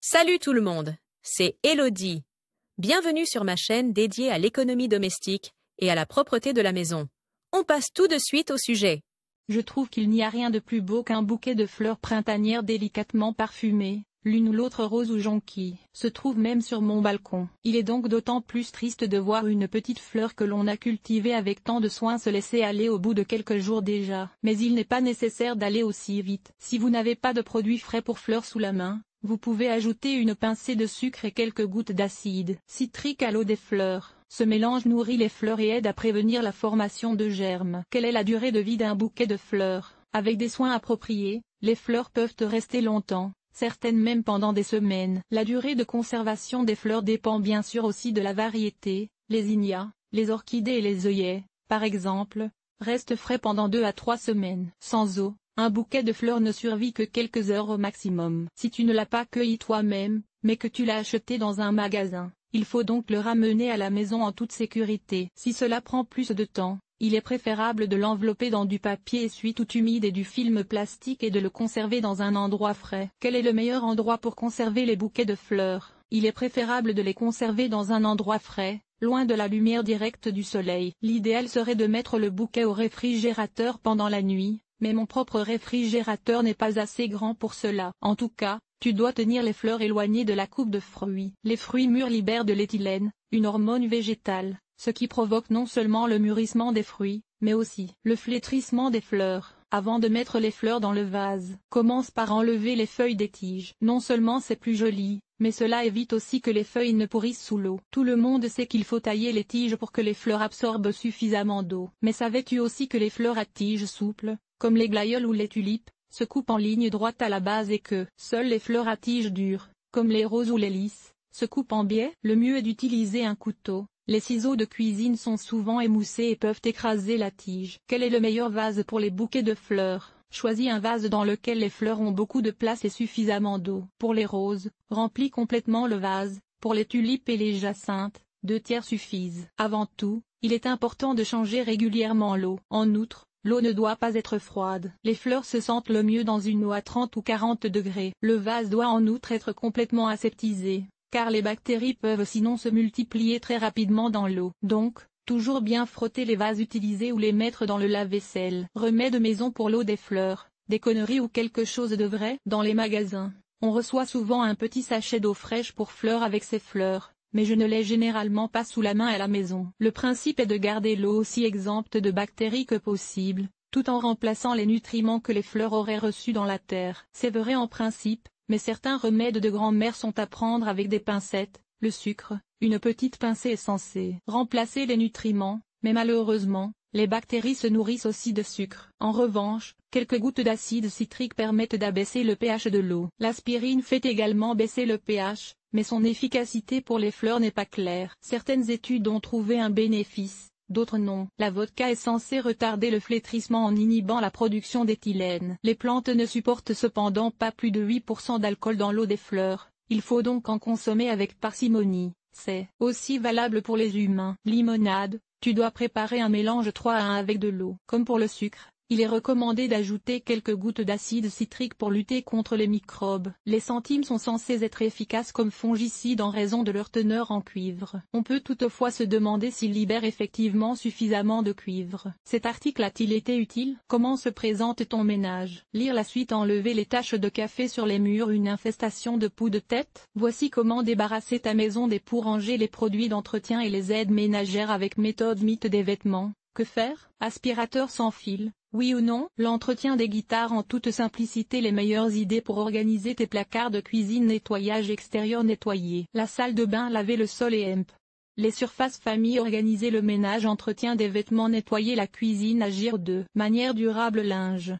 Salut tout le monde, c'est Elodie. Bienvenue sur ma chaîne dédiée à l'économie domestique et à la propreté de la maison. On passe tout de suite au sujet. Je trouve qu'il n'y a rien de plus beau qu'un bouquet de fleurs printanières délicatement parfumées, l'une ou l'autre rose ou jonquille, se trouve même sur mon balcon. Il est donc d'autant plus triste de voir une petite fleur que l'on a cultivée avec tant de soin se laisser aller au bout de quelques jours déjà. Mais il n'est pas nécessaire d'aller aussi vite. Si vous n'avez pas de produits frais pour fleurs sous la main, vous pouvez ajouter une pincée de sucre et quelques gouttes d'acide citrique à l'eau des fleurs. Ce mélange nourrit les fleurs et aide à prévenir la formation de germes. Quelle est la durée de vie d'un bouquet de fleurs? Avec des soins appropriés, les fleurs peuvent rester longtemps, certaines même pendant des semaines. La durée de conservation des fleurs dépend bien sûr aussi de la variété. Les zinnias, les orchidées et les œillets, par exemple, restent frais pendant 2 à 3 semaines. Sans eau, un bouquet de fleurs ne survit que quelques heures au maximum. Si tu ne l'as pas cueilli toi-même, mais que tu l'as acheté dans un magasin, il faut donc le ramener à la maison en toute sécurité. Si cela prend plus de temps, il est préférable de l'envelopper dans du papier essuie tout humide et du film plastique et de le conserver dans un endroit frais. Quel est le meilleur endroit pour conserver les bouquets de fleurs? Il est préférable de les conserver dans un endroit frais, loin de la lumière directe du soleil. L'idéal serait de mettre le bouquet au réfrigérateur pendant la nuit, mais mon propre réfrigérateur n'est pas assez grand pour cela. En tout cas, tu dois tenir les fleurs éloignées de la coupe de fruits. Les fruits mûrs libèrent de l'éthylène, une hormone végétale, ce qui provoque non seulement le mûrissement des fruits, mais aussi le flétrissement des fleurs. Avant de mettre les fleurs dans le vase, commence par enlever les feuilles des tiges. Non seulement c'est plus joli, mais cela évite aussi que les feuilles ne pourrissent sous l'eau. Tout le monde sait qu'il faut tailler les tiges pour que les fleurs absorbent suffisamment d'eau. Mais savais-tu aussi que les fleurs à tiges souples, comme les glaïeuls ou les tulipes, se coupent en ligne droite à la base et que seules les fleurs à tiges dures, comme les roses ou les lys, se coupent en biais? Le mieux est d'utiliser un couteau. Les ciseaux de cuisine sont souvent émoussés et peuvent écraser la tige. Quel est le meilleur vase pour les bouquets de fleurs? Choisis un vase dans lequel les fleurs ont beaucoup de place et suffisamment d'eau. Pour les roses, remplis complètement le vase. Pour les tulipes et les jacinthes, 2/3 suffisent. Avant tout, il est important de changer régulièrement l'eau. En outre, l'eau ne doit pas être froide. Les fleurs se sentent le mieux dans une eau à 30 ou 40 degrés. Le vase doit en outre être complètement aseptisé, car les bactéries peuvent sinon se multiplier très rapidement dans l'eau. Donc, toujours bien frotter les vases utilisés ou les mettre dans le lave-vaisselle. Remède maison pour l'eau des fleurs, des conneries ou quelque chose de vrai? Dans les magasins, on reçoit souvent un petit sachet d'eau fraîche pour fleurs avec ses fleurs, mais je ne l'ai généralement pas sous la main à la maison. Le principe est de garder l'eau aussi exempte de bactéries que possible, tout en remplaçant les nutriments que les fleurs auraient reçus dans la terre. C'est vrai en principe, mais certains remèdes de grand-mère sont à prendre avec des pincettes. Le sucre, une petite pincée est censée remplacer les nutriments, mais malheureusement, les bactéries se nourrissent aussi de sucre. En revanche, quelques gouttes d'acide citrique permettent d'abaisser le pH de l'eau. L'aspirine fait également baisser le pH, mais son efficacité pour les fleurs n'est pas claire. Certaines études ont trouvé un bénéfice, d'autres non. La vodka est censée retarder le flétrissement en inhibant la production d'éthylène. Les plantes ne supportent cependant pas plus de 8% d'alcool dans l'eau des fleurs, il faut donc en consommer avec parcimonie. C'est aussi valable pour les humains. Limonade, tu dois préparer un mélange 3 à 1 avec de l'eau. Comme pour le sucre, il est recommandé d'ajouter quelques gouttes d'acide citrique pour lutter contre les microbes. Les centimes sont censés être efficaces comme fongicides en raison de leur teneur en cuivre. On peut toutefois se demander s'ils libèrent effectivement suffisamment de cuivre. Cet article a-t-il été utile? Comment se présente ton ménage? Lire la suite. Enlever les taches de café sur les murs. Une infestation de poux de tête? Voici comment débarrasser ta maison des poux. Ranger les produits d'entretien et les aides ménagères avec méthode mythe des vêtements. Que faire? Aspirateur sans fil, oui ou non? L'entretien des guitares en toute simplicité. Les meilleures idées pour organiser tes placards de cuisine. Nettoyage extérieur. Nettoyer la salle de bain. Laver le sol et les surfaces famille. Organiser le ménage. Entretien des vêtements. Nettoyer la cuisine. Agir de manière durable. Linge.